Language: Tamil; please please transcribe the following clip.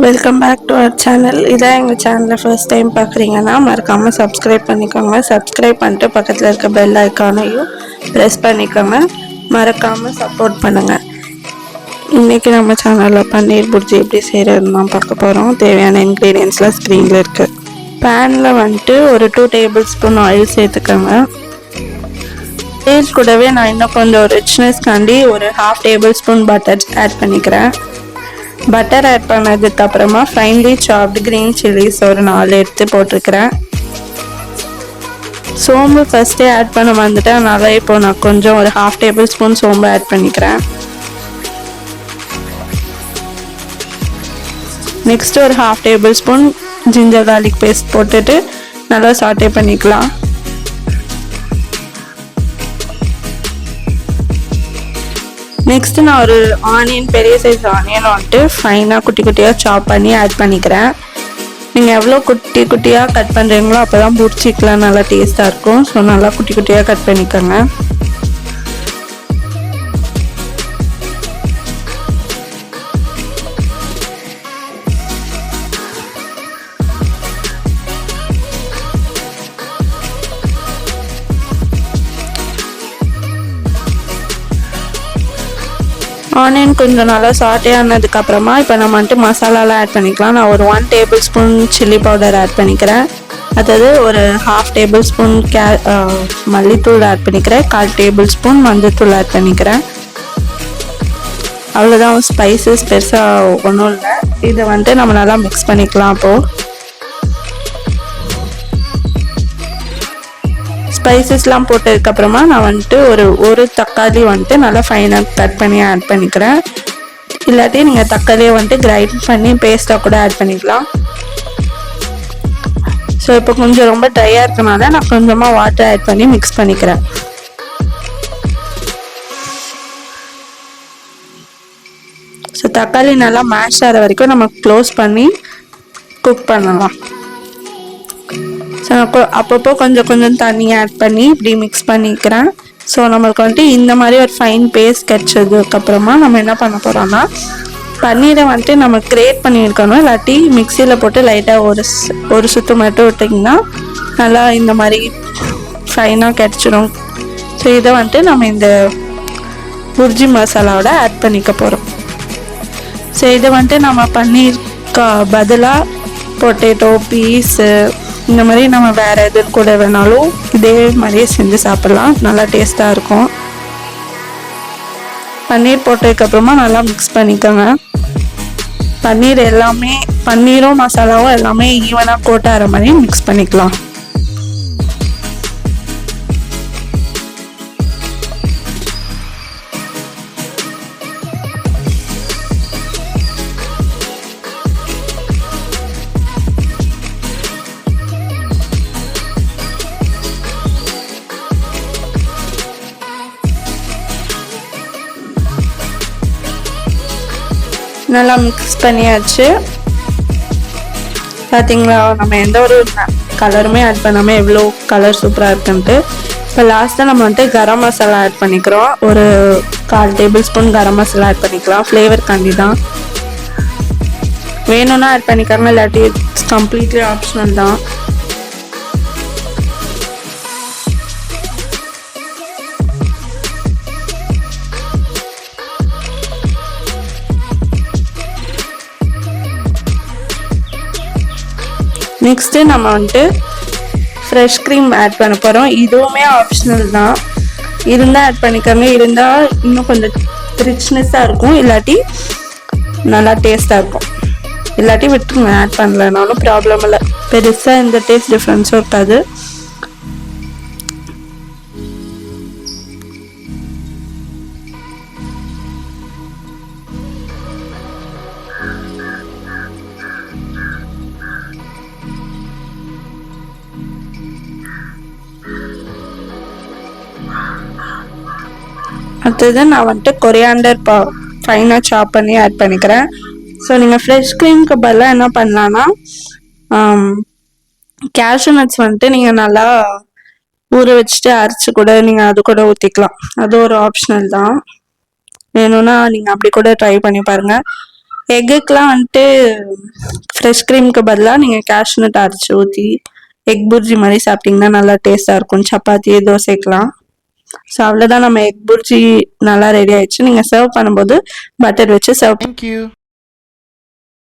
Welcome back to our channel. இதான் எங்கள் சேனலில் ஃபர்ஸ்ட் டைம் பார்க்குறீங்கன்னா மறக்காமல் சப்ஸ்கிரைப் பண்ணிக்கோங்க. சப்ஸ்கிரைப் பண்ணிட்டு பக்கத்தில் இருக்க பெல் ஐக்கானையும் ப்ரெஸ் பண்ணிக்கோங்க. மறக்காமல் சப்போர்ட் பண்ணுங்கள். இன்றைக்கி நம்ம சேனலில் பன்னீர் புர்ஜி எப்படி செய்கிறதுன்னு தான் பார்க்க போகிறோம். தேவையான இன்க்ரீடியன்ஸ்லாம் ஸ்க்ரீனில் இருக்குது. பேனில் வந்துட்டு ஒரு 2 டேபிள் ஸ்பூன் ஆயில் சேர்த்துக்கோங்க. ஆயில் கூடவே நான் இன்னும் கொஞ்சம் ரிச்னஸ்க்காண்டி ஒரு 1/2 டேபிள் ஸ்பூன் பட்டர் ஆட் பண்ணிக்கிறேன். பட்டர் ஆட் பண்ணதுக்கு அப்புறமா ஃபைன்லி சாப்டு கிரீன் சில்லிஸ் ஒரு 4 எடுத்து போட்டிருக்கிறேன். சோம்பு ஃபர்ஸ்டே ஆட் பண்ண வந்துட்டு அதனால இப்போ நான் கொஞ்சம் ஒரு 1/2 டேபிள் ஸ்பூன் சோம்பு ஆட் பண்ணிக்கிறேன். நெக்ஸ்ட் ஒரு 1/2 tablespoon ginger garlic paste போட்டுட்டு நல்லா சாட்டே பண்ணிக்கலாம். நெக்ஸ்ட் நான் ஒரு ஆனியன், பெரிய சைஸ் ஆனியன் வந்துட்டு ஃபைனாக குட்டி குட்டியாக சாப் பண்ணி ஆட் பண்ணிக்கிறேன். நீங்கள் எவ்வளோ குட்டி குட்டியாக கட் பண்ணுறீங்களோ அப்போ தான் புர்ஜிக்கெலாம் நல்லா டேஸ்ட்டாக இருக்கும். ஸோ நல்லா குட்டி குட்டியாக கட் பண்ணிக்கோங்க. ஆனியன் கொஞ்சம் நல்லா சாட்டே ஆனதுக்கப்புறமா இப்போ நம்ம வந்துட்டு மசாலாலாம் ஆட் பண்ணிக்கலாம். நான் ஒரு 1 tablespoon chilli powder add பண்ணிக்கிறேன். அதாவது ஒரு 1/2 டேபிள் ஸ்பூன் மல்லித்தூள் ஆட் பண்ணிக்கிறேன். 1/4 டேபிள் ஸ்பூன் மஞ்சத்தூள் ஆட் பண்ணிக்கிறேன். அவ்வளோதான், ஸ்பைசஸ் பெருசாக ஒன்றும் இல்லை. இதை வந்துட்டு நம்ம நல்லா மிக்ஸ் பண்ணிக்கலாம். அப்போது ஸ்பைசஸ்லாம் போட்டதுக்கப்புறமா நான் வந்துட்டு ஒரு தக்காளி வந்துட்டு நல்லா ஃபைனாக கட் பண்ணி ஆட் பண்ணிக்கிறேன். இல்லாட்டி நீங்கள் தக்காளியை வந்துட்டு கிரைண்ட் பண்ணி பேஸ்ட்டாக கூட ஆட் பண்ணிக்கலாம். ஸோ இப்போ கொஞ்சம் ரொம்ப ட்ரையாக இருக்கனால நான் கொஞ்சமாக வாட்டர் ஆட் பண்ணி மிக்ஸ் பண்ணிக்கிறேன். ஸோ தக்காளி நல்லா மேஷ் ஆகிற வரைக்கும் நம்ம க்ளோஸ் பண்ணி குக் பண்ணலாம். ஸோ அப்பப்போ கொஞ்சம் கொஞ்சம் தண்ணி ஆட் பண்ணி இப்படி மிக்ஸ் பண்ணிக்கிறேன். ஸோ நம்மளுக்கு வந்துட்டு இந்த மாதிரி ஒரு ஃபைன் பேஸ்ட் கிடைச்சதுக்கப்புறமா நம்ம என்ன பண்ண போகிறோம்னா பன்னீரை வந்துட்டு நம்ம கிரேட் பண்ணியிருக்கணும். இல்லாட்டி மிக்சியில் போட்டு லைட்டாக ஒரு சுற்று மட்டும் விட்டிங்கன்னா நல்லா இந்த மாதிரி ஃபைனாக கிடச்சிடும். ஸோ இதை வந்துட்டு நம்ம இந்த புர்ஜி மசாலாவோட ஆட் பண்ணிக்க போகிறோம். ஸோ இதை வந்துட்டு நம்ம பன்னீருக்கு பதிலாக பொட்டேட்டோ, பீஸு இந்த மாதிரி நம்ம வேறு எது கூட வேணாலும் இதே மாதிரியே செஞ்சு சாப்பிட்லாம். நல்லா டேஸ்ட்டாக இருக்கும். பன்னீர் போட்டதுக்கப்புறமா நல்லா மிக்ஸ் பண்ணிக்கோங்க. பன்னீரும் மசாலாவும் எல்லாமே ஈவனாக கோட் ஆகிற மாதிரி மிக்ஸ் பண்ணிக்கலாம். நல்லா மிக்ஸ் பண்ணியாச்சு. பார்த்தீங்களா, நம்ம எந்த ஒரு கலருமே ஆட் பண்ணாமல் எவ்வளோ கலர் சூப்பராக இருக்குன்ட்டு. இப்போ லாஸ்ட்டாக நம்ம வந்துட்டு கரம் மசாலா ஆட் பண்ணிக்கிறோம். ஒரு 1/4 table spoon garam masala add பண்ணிக்கலாம். ஃப்ளேவர் காண்டி தான், வேணும்னா ஆட் பண்ணிக்காங்க, இல்லாட்டி கம்ப்ளீட்லி ஆப்ஷனல் தான். நெக்ஸ்ட்டு நம்ம வந்துட்டு ஃப்ரெஷ் க்ரீம் ஆட் பண்ண போகிறோம். இதுவுமே ஆப்ஷனல் தான், இருந்தால் ஆட் பண்ணிக்கோங்க. இருந்தால் இன்னும் கொஞ்சம் ரிச்னஸ்ஸாக இருக்கும், இல்லாட்டி நல்லா டேஸ்ட்டாக இருக்கும். இல்லாட்டி விட்டுருங்க, ஆட் பண்ணலனாலும் ப்ராப்ளம் இல்லை. பெருசாக இந்த டேஸ்ட் டிஃப்ரென்ஸும் இருக்காது. அடுத்தது நான் வந்துட்டு கொரியாண்டர் ஃபைனாக சாப் பண்ணி ஆட் பண்ணிக்கிறேன். ஸோ நீங்கள் ஃப்ரெஷ் க்ரீமுக்கு பதிலாக என்ன பண்ணலான்னா கேஷ்யூ நட்ஸ் வந்துட்டு நீங்கள் நல்லா ஊற வச்சுட்டு அரைச்சி கூட நீங்கள் அது கூட ஊற்றிக்கலாம். அது ஒரு ஆப்ஷனல் தான். வேணும்னா நீங்கள் அப்படி கூட ட்ரை பண்ணி பாருங்கள். எக்குக்கெலாம் வந்துட்டு ஃப்ரெஷ் க்ரீமுக்கு பதிலாக நீங்கள் கேஷ்நட் அரைச்சி ஊற்றி எக் புர்ஜி மாதிரி சாப்பிட்டிங்கன்னா நல்லா டேஸ்ட்டாக இருக்கும் சப்பாத்தி தோசைக்கெலாம். ஸோ அவ்வளோதான், நம்ம எக் புர்ஜி நல்லா ரெடி ஆயிடுச்சு. நீங்கள் சர்வ் பண்ணும்போது பட்டர் வச்சு சர்வ். Thank you.